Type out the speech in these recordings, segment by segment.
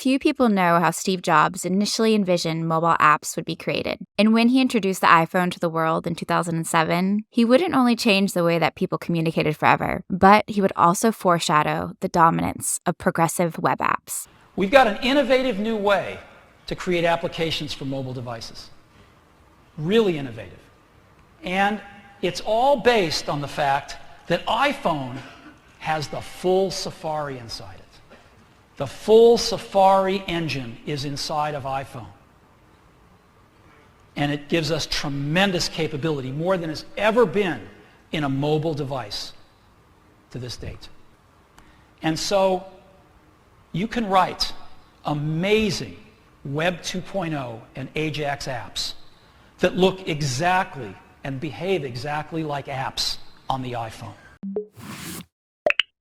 Few people know how Steve Jobs initially envisioned mobile apps would be created. And when he introduced the iPhone to the world in 2007, he wouldn't only change the way that people communicated forever, but he would also foreshadow the dominance of progressive web apps. We've got an innovative new way to create applications for mobile devices. Really innovative. And it's all based on the fact that iPhone has the full Safari inside it. The full Safari engine is inside of iPhone. And it gives us tremendous capability, more than has ever been in a mobile device to this date. And so you can write amazing Web 2.0 and Ajax apps that look exactly and behave exactly like apps on the iPhone.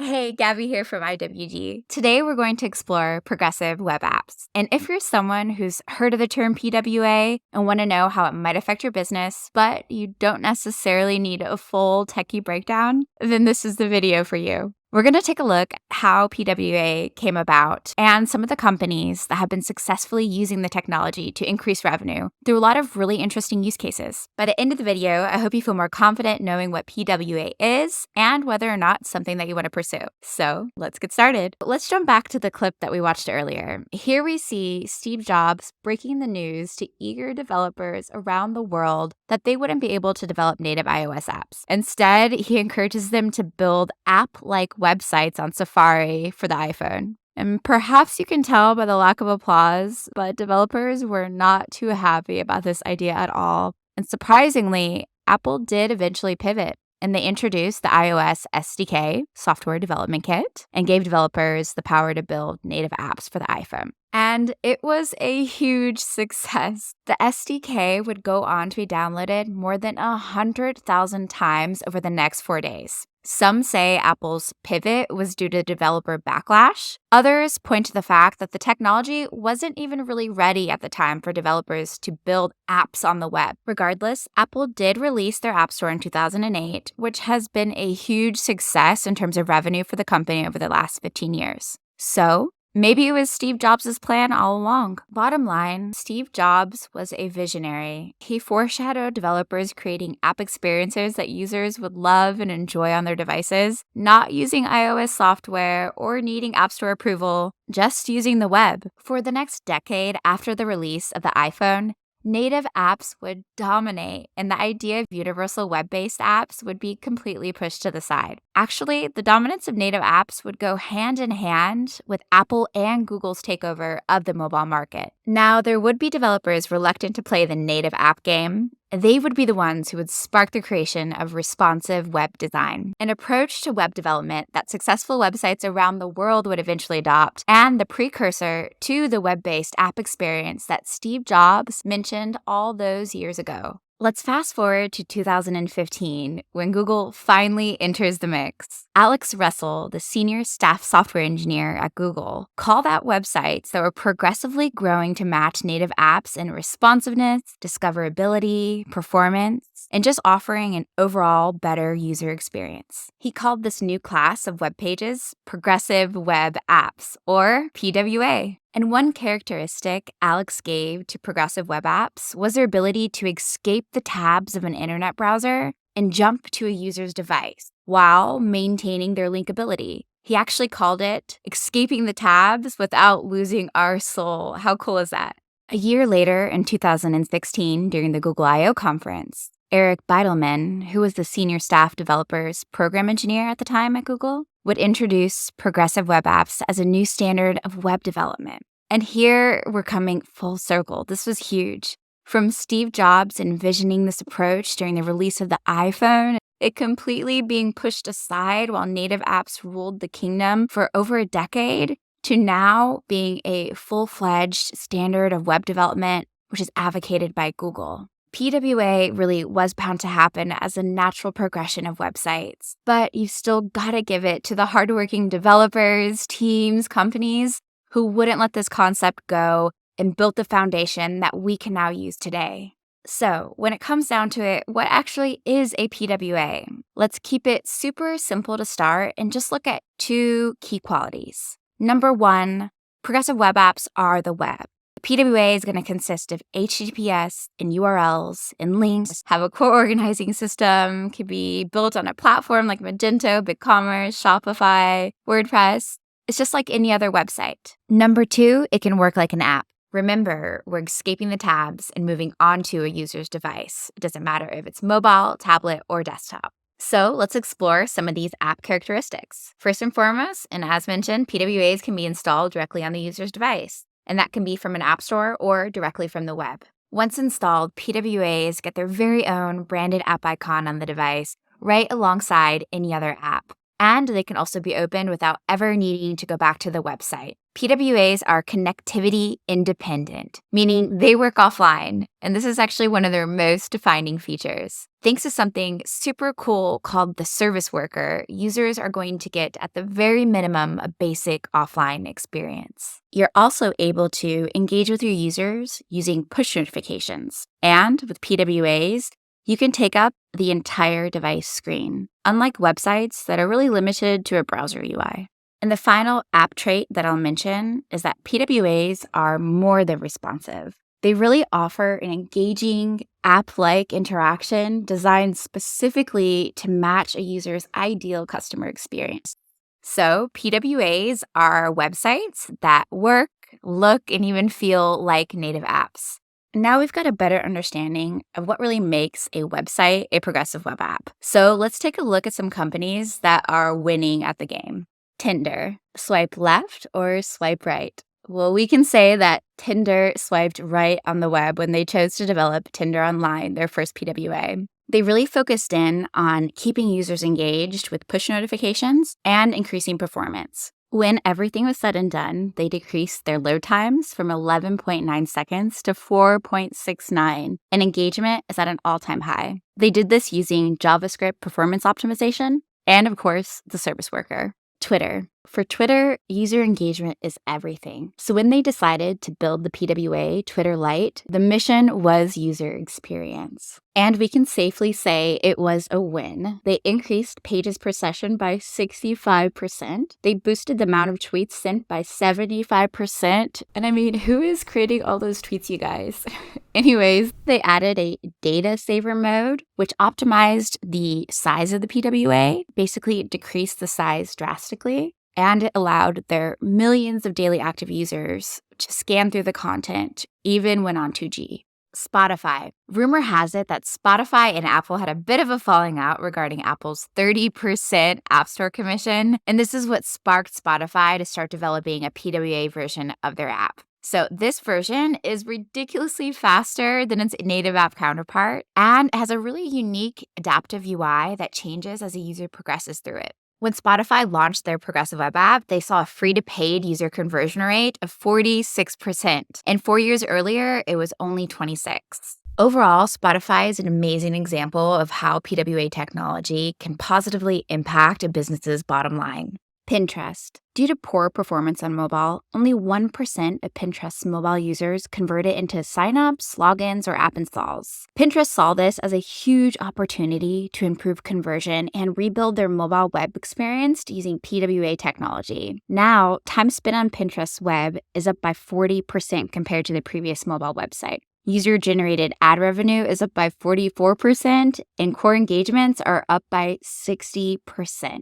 Hey, Gabby here from IWG. Today we're going to explore progressive web apps. And if you're someone who's heard of the term PWA and want to know how it might affect your business, but you don't necessarily need a full techie breakdown, then this is the video for you. We're going to take a look at how PWA came about and some of the companies that have been successfully using the technology to increase revenue through a lot of really interesting use cases. By the end of the video, I hope you feel more confident knowing what PWA is and whether or not it's something that you want to pursue. So let's get started. Let's jump back to the clip that we watched earlier. Here we see Steve Jobs breaking the news to eager developers around the world that they wouldn't be able to develop native iOS apps. Instead, he encourages them to build app-like websites on Safari for the iPhone. And perhaps you can tell by the lack of applause, but developers were not too happy about this idea at all. And surprisingly, Apple did eventually pivot, and they introduced the iOS SDK, Software Development Kit, and gave developers the power to build native apps for the iPhone. And it was a huge success. The SDK would go on to be downloaded more than 100,000 times over the next 4 days. Some say Apple's pivot was due to developer backlash. Others point to the fact that the technology wasn't even really ready at the time for developers to build apps on the web. Regardless, Apple did release their App Store in 2008, which has been a huge success in terms of revenue for the company over the last 15 years. So, maybe it was Steve Jobs' plan all along. Bottom line, Steve Jobs was a visionary. He foreshadowed developers creating app experiences that users would love and enjoy on their devices, not using iOS software or needing App Store approval, just using the web. For the next decade after the release of the iPhone, native apps would dominate, and the idea of universal web-based apps would be completely pushed to the side. Actually, the dominance of native apps would go hand in hand with Apple and Google's takeover of the mobile market. Now, there would be developers reluctant to play the native app game. They would be the ones who would spark the creation of responsive web design, an approach to web development that successful websites around the world would eventually adopt, and the precursor to the web-based app experience that Steve Jobs mentioned all those years ago. Let's fast forward to 2015, when Google finally enters the mix. Alex Russell, the senior staff software engineer at Google, called out websites that were progressively growing to match native apps in responsiveness, discoverability, performance, and just offering an overall better user experience. He called this new class of web pages progressive web apps, or PWA. And one characteristic Alex gave to progressive web apps was their ability to escape the tabs of an internet browser and jump to a user's device while maintaining their linkability. He actually called it escaping the tabs without losing our soul. How cool is that? A year later, in 2016, during the Google I/O conference, Eric Bidelman, who was the senior staff developer's program engineer at the time at Google, would introduce progressive web apps as a new standard of web development. And here we're coming full circle. This was huge. From Steve Jobs envisioning this approach during the release of the iPhone, it completely being pushed aside while native apps ruled the kingdom for over a decade, to now being a full-fledged standard of web development, which is advocated by Google. PWA really was bound to happen as a natural progression of websites, but you've still got to give it to the hardworking developers, teams, companies who wouldn't let this concept go and built the foundation that we can now use today. So, when it comes down to it, what actually is a PWA? Let's keep it super simple to start and just look at two key qualities. Number one, Progressive web apps are the web. PWA is going to consist of HTTPS and URLs and links, have a core organizing system, can be built on a platform like Magento, BigCommerce, Shopify, WordPress. It's just like any other website. Number 2, it can work like an app. Remember, we're escaping the tabs and moving onto a user's device. It doesn't matter if it's mobile, tablet, or desktop. So let's explore some of these app characteristics. First and foremost, and as mentioned, PWAs can be installed directly on the user's device. And that can be from an app store or directly from the web. Once installed, PWAs get their very own branded app icon on the device right alongside any other app. And they can also be opened without ever needing to go back to the website. PWAs are connectivity independent, meaning they work offline. And this is actually one of their most defining features. Thanks to something super cool called the service worker, users are going to get, at the very minimum, a basic offline experience. You're also able to engage with your users using push notifications. And with PWAs, you can take up the entire device screen, unlike websites that are really limited to a browser UI. And the final app trait that I'll mention is that PWAs are more than responsive. They really offer an engaging, app-like interaction designed specifically to match a user's ideal customer experience. So PWAs are websites that work, look, and even feel like native apps. Now we've got a better understanding of what really makes a website a progressive web app. So let's take a look at some companies that are winning at the game. Tinder, swipe left or swipe right? Well, we can say that Tinder swiped right on the web when they chose to develop Tinder Online, their first PWA. They really focused in on keeping users engaged with push notifications and increasing performance. When everything was said and done, they decreased their load times from 11.9 seconds to 4.69, and engagement is at an all-time high. They did this using JavaScript performance optimization and, of course, the service worker. Twitter. For Twitter, user engagement is everything. So when they decided to build the PWA Twitter Lite, the mission was user experience. And we can safely say it was a win. They increased pages per session by 65%. They boosted the amount of tweets sent by 75%. And I mean, who is creating all those tweets, you guys? Anyways, they added a data saver mode, which optimized the size of the PWA. Basically, it decreased the size drastically. And it allowed their millions of daily active users to scan through the content, even when on 2G. Spotify. Rumor has it that Spotify and Apple had a bit of a falling out regarding Apple's 30% App Store commission, and this is what sparked Spotify to start developing a PWA version of their app. So this version is ridiculously faster than its native app counterpart and has a really unique adaptive UI that changes as a user progresses through it. When Spotify launched their progressive web app, they saw a free-to-paid user conversion rate of 46%. And 4 years earlier, it was only 26%. Overall, Spotify is an amazing example of how PWA technology can positively impact a business's bottom line. Pinterest. Due to poor performance on mobile, only 1% of Pinterest's mobile users converted into signups, logins, or app installs. Pinterest saw this as a huge opportunity to improve conversion and rebuild their mobile web experience using PWA technology. Now, time spent on Pinterest's web is up by 40% compared to the previous mobile website. User-generated ad revenue is up by 44%, and core engagements are up by 60%.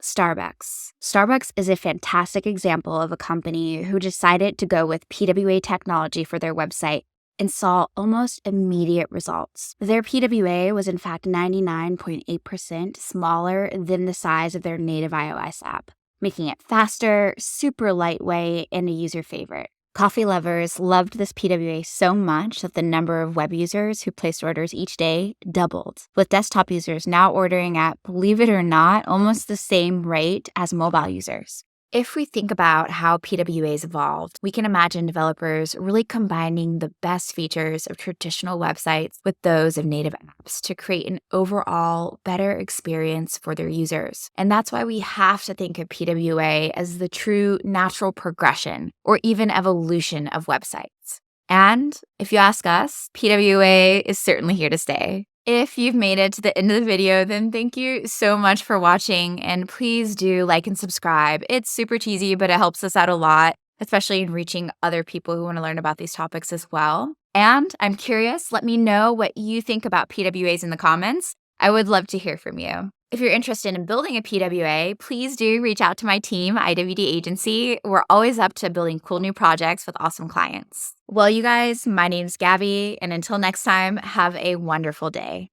Starbucks. Starbucks is a fantastic example of a company who decided to go with PWA technology for their website and saw almost immediate results. Their PWA was in fact 99.8% smaller than the size of their native iOS app, making it faster, super lightweight, and a user favorite. Coffee lovers loved this PWA so much that the number of web users who placed orders each day doubled, with desktop users now ordering at, believe it or not, almost the same rate as mobile users. If we think about how PWAs evolved, we can imagine developers really combining the best features of traditional websites with those of native apps to create an overall better experience for their users. And that's why we have to think of PWA as the true natural progression or even evolution of websites. And if you ask us, PWA is certainly here to stay. If you've made it to the end of the video, then thank you so much for watching, and please do like and subscribe. It's super cheesy, but it helps us out a lot. especially in reaching other people who want to learn about these topics as well. And I'm curious, let me know what you think about PWAs in the comments. I would love to hear from you. If you're interested in building a PWA, please do reach out to my team, IWD Agency. We're always up to building cool new projects with awesome clients. Well, you guys, my name's Gabby, and until next time, have a wonderful day.